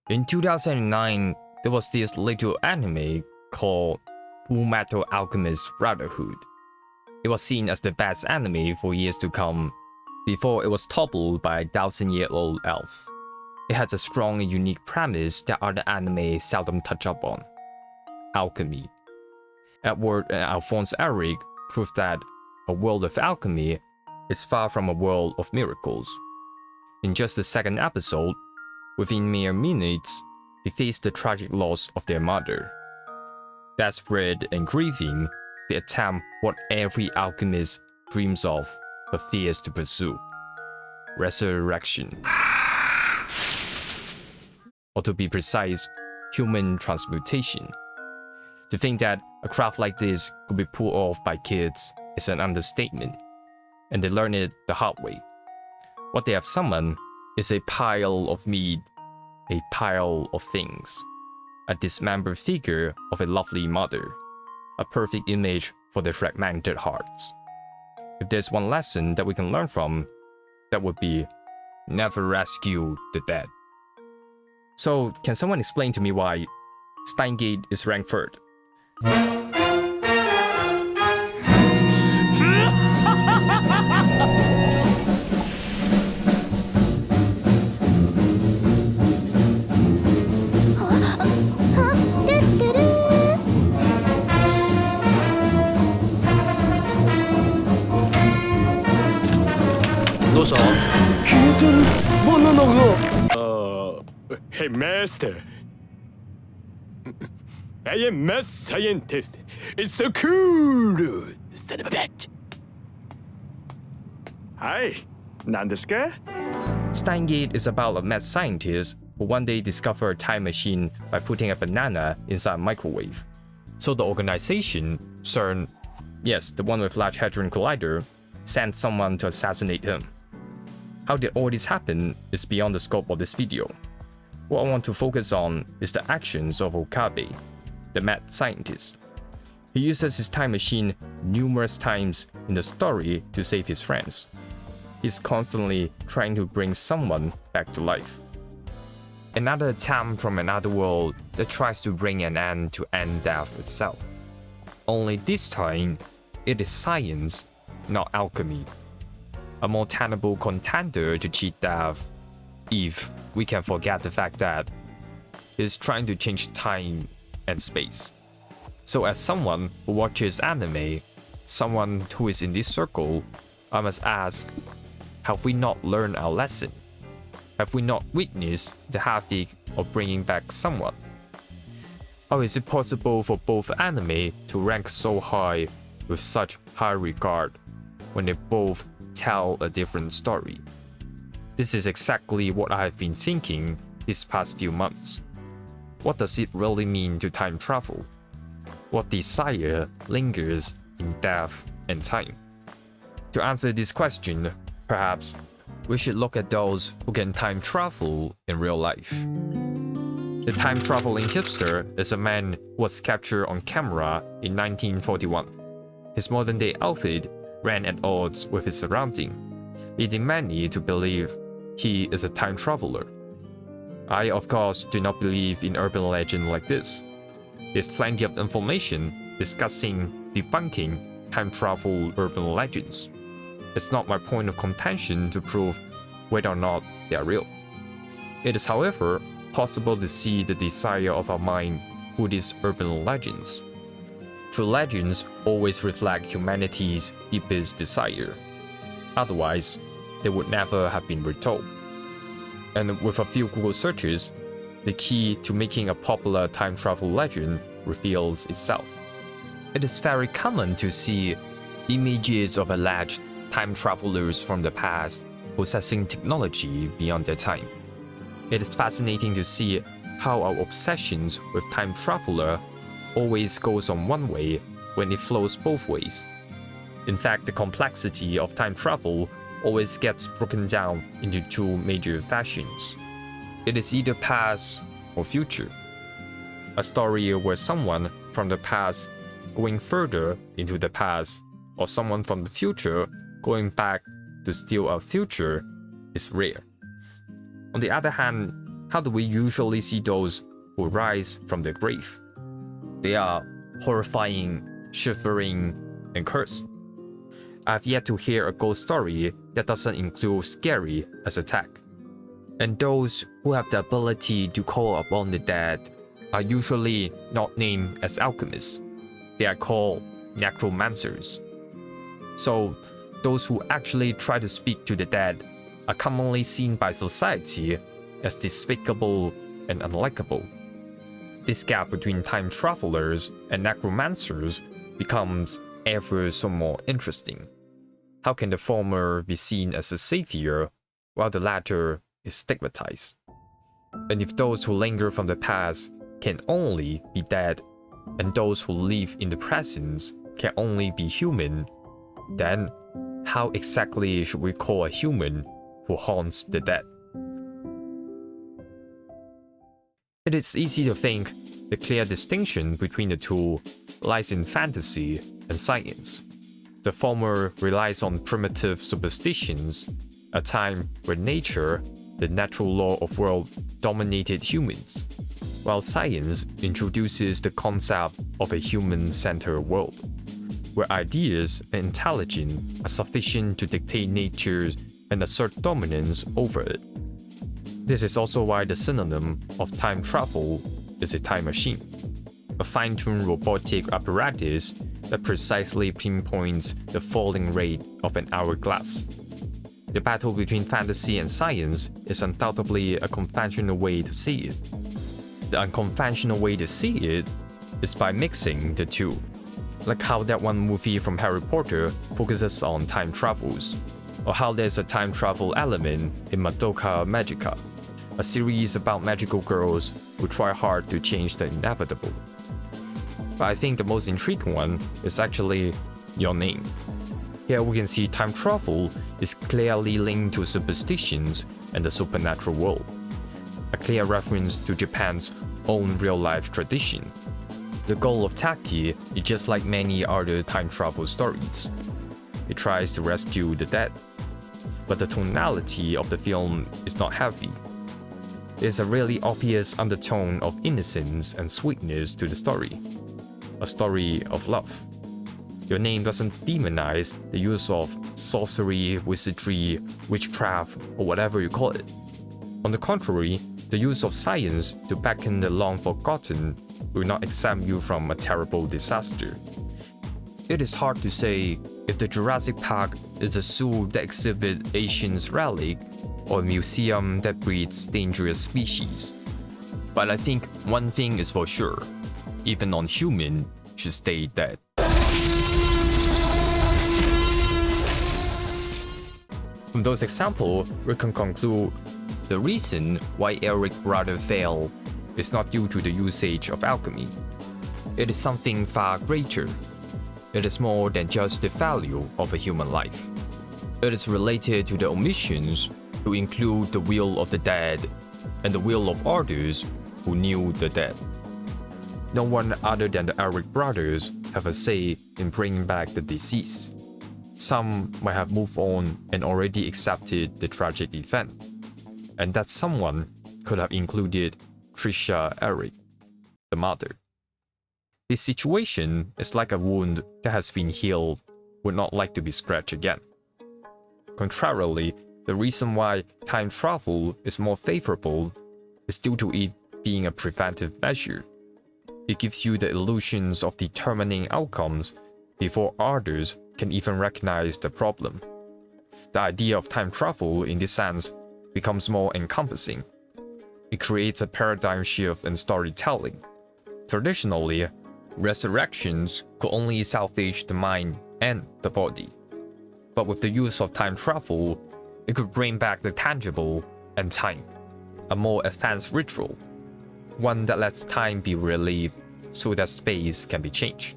In 2009, there was this little anime called Fullmetal Alchemist Brotherhood. It was seen as the best anime for years to come, before it was toppled by a 1,000-year-old elf. It has a strong and unique premise that other anime seldom touch up on: alchemy. Edward and Alphonse Eric proved that a world of alchemy is far from a world of miracles. In just the second episode, within mere minutes, they face the tragic loss of their mother. Desperate and grieving, they attempt what every alchemist dreams of but fears to pursue: resurrection. Or to be precise, human transmutation. To think that a craft like this could be pulled off by kids is an understatement, and they learn it the hard way. What they have summoned is a pile of meat, a pile of things, a dismembered figure of a lovely mother, a perfect image for their fragmented hearts. If there's one lesson that we can learn from, that would be never rescue the dead. So, can someone explain to me why Steins is ranked third? どうした？消えてるバナナが。Hey, Master. I am math scientist. It's so cool. Son of a bitch. はい、何ですか? Steins is about a mad scientist who one day discovered a time machine by putting a banana inside a microwave. So the organization, CERN, yes, the one with Large Hadron Collider, sent someone to assassinate him. How did all this happen is beyond the scope of this video. What I want to focus on is the actions of Okabe, the mad scientist. He uses his time machine numerous times in the story to save his friends. He's constantly trying to bring someone back to life. Another attempt from another world that tries to bring an end to end death itself. Only this time, it is science, not alchemy. A more tenable contender to cheat death, if we can forget the fact that he's trying to change time and space. So as someone who watches anime, someone who is in this circle, I must ask, have we not learned our lesson? Have we not witnessed the havoc of bringing back someone? How is it possible for both anime to rank so high with such high regard when they both tell a different story? This is exactly what I have been thinking these past few months. What does it really mean to time travel? What desire lingers in death and time? To answer this question, perhaps we should look at those who can time travel in real life. The time-traveling hipster is a man who was captured on camera in 1941. His modern-day outfit ran at odds with his surroundings, leading many to believe he is a time traveler. I, of course, do not believe in urban legend like this. There's plenty of information discussing debunking time travel urban legends. It's not my point of contention to prove whether or not they are real. It is, however, possible to see the desire of our mind through these urban legends. True legends always reflect humanity's deepest desire. Otherwise, they would never have been retold. And with a few Google searches, the key to making a popular time travel legend reveals itself. It is very common to see images of alleged time travelers from the past possessing technology beyond their time. It is fascinating to see how our obsessions with time traveler always goes on one way when it flows both ways. In fact, the complexity of time travel always gets broken down into two major fashions. It is either past or future. A story where someone from the past going further into the past, or someone from the future going back to steal our future, is rare. On the other hand, how do we usually see those who rise from the grave? They are horrifying, shivering, and cursed. I've yet to hear a ghost story that doesn't include scary as attack. And those who have the ability to call upon the dead are usually not named as alchemists. They are called necromancers. So, those who actually try to speak to the dead are commonly seen by society as despicable and unlikable. This gap between time travelers and necromancers becomes ever so more interesting. How can the former be seen as a savior while the latter is stigmatized? And if those who linger from the past can only be dead, and those who live in the present can only be human, then how exactly should we call a human who haunts the dead? It is easy to think the clear distinction between the two lies in fantasy and science. The former relies on primitive superstitions, a time where nature, the natural law of world, dominated humans, while science introduces the concept of a human-centered world, where ideas and intelligence are sufficient to dictate nature and assert dominance over it. This is also why the synonym of time travel is a time machine, a fine-tuned robotic apparatus that precisely pinpoints the falling rate of an hourglass. The battle between fantasy and science is undoubtedly a conventional way to see it. The unconventional way to see it is by mixing the two, like how that one movie from Harry Potter focuses on time travels, or how there's a time travel element in Madoka Magica, a series about magical girls who try hard to change the inevitable. But I think the most intriguing one is actually Your Name. Here we can see time travel is clearly linked to superstitions and the supernatural world, a clear reference to Japan's own real-life tradition. The goal of Taki is just like many other time travel stories. It tries to rescue the dead, but the tonality of the film is not heavy. There's a really obvious undertone of innocence and sweetness to the story, a story of love. Your Name doesn't demonize the use of sorcery, wizardry, witchcraft, or whatever you call it. On the contrary, the use of science to beckon the long forgotten will not exempt you from a terrible disaster. It is hard to say if the Jurassic Park is a zoo that exhibits ancient relics or a museum that breeds dangerous species. But I think one thing is for sure, even non-human should stay dead. From those examples, we can conclude the reason why Eric Brother failed is not due to the usage of alchemy. It is something far greater. It is more than just the value of a human life. It is related to the omissions to include the will of the dead and the will of others who knew the dead. No one other than the Eric brothers have a say in bringing back the deceased. Some might have moved on and already accepted the tragic event, and that someone could have included Trisha Eric, the mother. This situation is like a wound that has been healed, would not like to be scratched again. Contrarily, the reason why time travel is more favorable is due to it being a preventive measure. It gives you the illusions of determining outcomes before others can even recognize the problem. The idea of time travel in this sense becomes more encompassing. It creates a paradigm shift in storytelling. Traditionally, resurrections could only salvage the mind and the body. But with the use of time travel, it could bring back the tangible and time, a more advanced ritual, one that lets time be relieved so that space can be changed.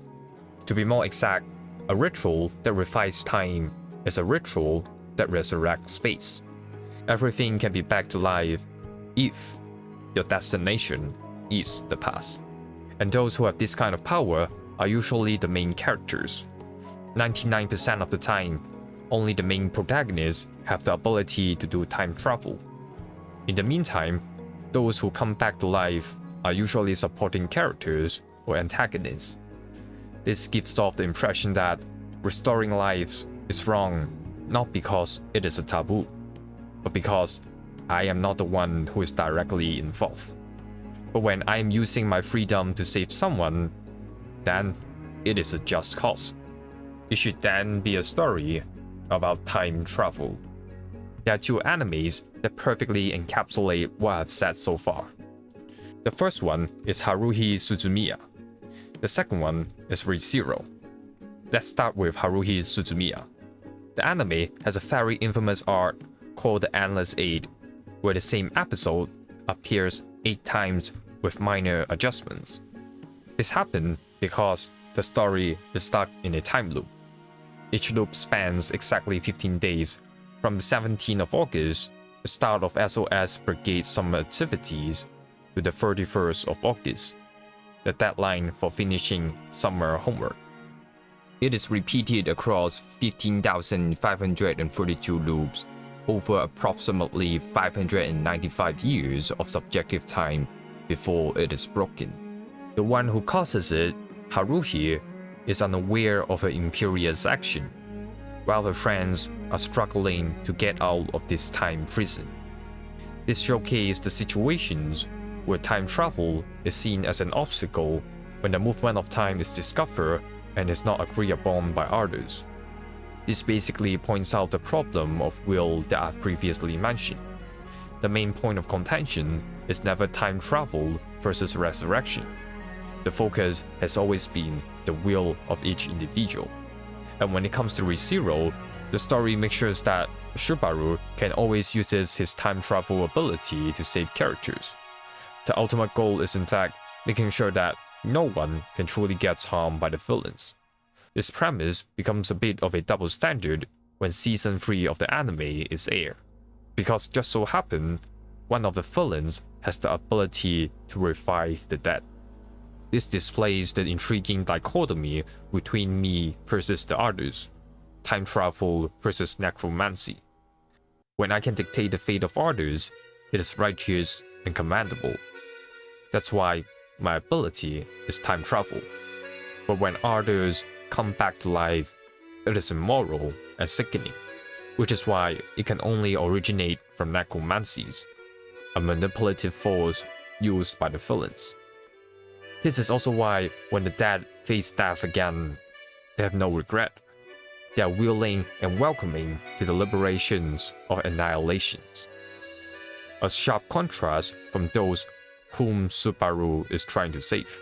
To be more exact, a ritual that refines time is a ritual that resurrects space. Everything can be back to life if your destination is the past. And those who have this kind of power are usually the main characters. 99% of the time, only the main protagonists have the ability to do time travel. In the meantime, those who come back to life are usually supporting characters or antagonists. This gives off the impression that restoring lives is wrong, not because it is a taboo, but because I am not the one who is directly involved. But when I am using my freedom to save someone, then it is a just cause. It should then be a story about time travel. There are two animes that perfectly encapsulate what I've said so far. The first one is Haruhi Suzumiya. The second one is Re:Zero. Let's start with Haruhi Suzumiya. The anime has a very infamous arc called the Endless 8, where the same episode appears 8 times with minor adjustments. This happened because the story is stuck in a time loop. Each loop spans exactly 15 days, from the 17th of August, the start of SOS Brigade summer activities, to the 31st of August, the deadline for finishing summer homework. It is repeated across 15,532 loops over approximately 595 years of subjective time before it is broken. The one who causes it, Haruhi, is unaware of her imperious action, while her friends are struggling to get out of this time prison. This showcases the situations where time travel is seen as an obstacle when the movement of time is discovered and is not agreed upon by others. This basically points out the problem of will that I've previously mentioned. The main point of contention is never time travel versus resurrection. The focus has always been the will of each individual. And when it comes to Re:Zero, the story makes sure that Subaru can always use his time travel ability to save characters. The ultimate goal is in fact making sure that no one can truly get harmed by the villains. This premise becomes a bit of a double standard when season 3 of the anime is aired, because just so happens, one of the villains has the ability to revive the dead. This displays the intriguing dichotomy between me versus the others, time travel versus necromancy. When I can dictate the fate of others, it is righteous and commendable. That's why my ability is time travel. But when others come back to life, it is immoral and sickening, which is why it can only originate from necromancies, a manipulative force used by the villains. This is also why when the dead face death again, they have no regret. They are willing and welcoming to the liberations or annihilations. A sharp contrast from those whom Subaru is trying to save.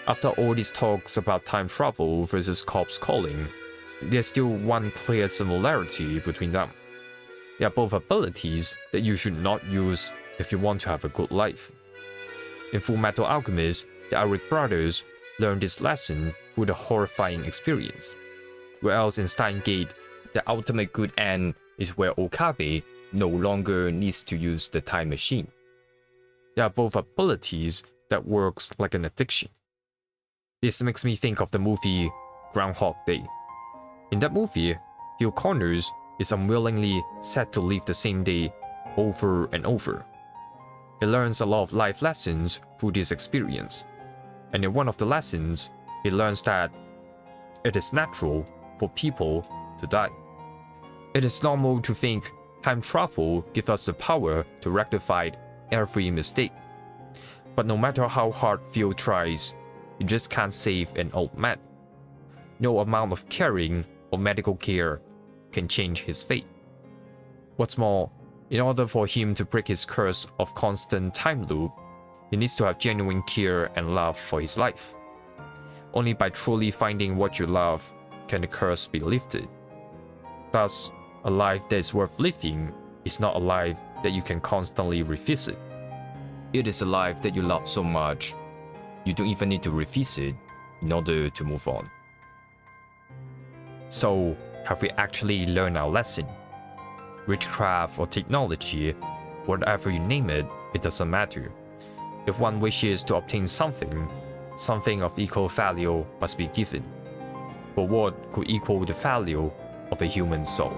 After all these talks about time travel versus corpse calling, there's still one clear similarity between them. They are both abilities that you should not use if you want to have a good life. In Fullmetal Alchemist, the Eric brothers learned this lesson through the horrifying experience. Whereas in Steins, the ultimate good end is where Okabe no longer needs to use the time machine. They are both abilities that works like an addiction. This makes me think of the movie Groundhog Day. In that movie, Phil Connors is unwillingly set to live the same day over and over. He learns a lot of life lessons through this experience. And in one of the lessons, he learns that it is natural for people to die. It is normal to think time travel gives us the power to rectify every mistake. But no matter how hard Phil tries, he just can't save an old man. No amount of caring or medical care can change his fate. What's more, in order for him to break his curse of constant time loop, he needs to have genuine care and love for his life. Only by truly finding what you love can the curse be lifted. Thus, a life that is worth living is not a life that you can constantly revisit. It is a life that you love so much, you don't even need to revisit in order to move on. So, have we actually learned our lesson? Witchcraft or technology, whatever you name it, it doesn't matter. If one wishes to obtain something, something of equal value must be given. For what could equal the value of a human soul?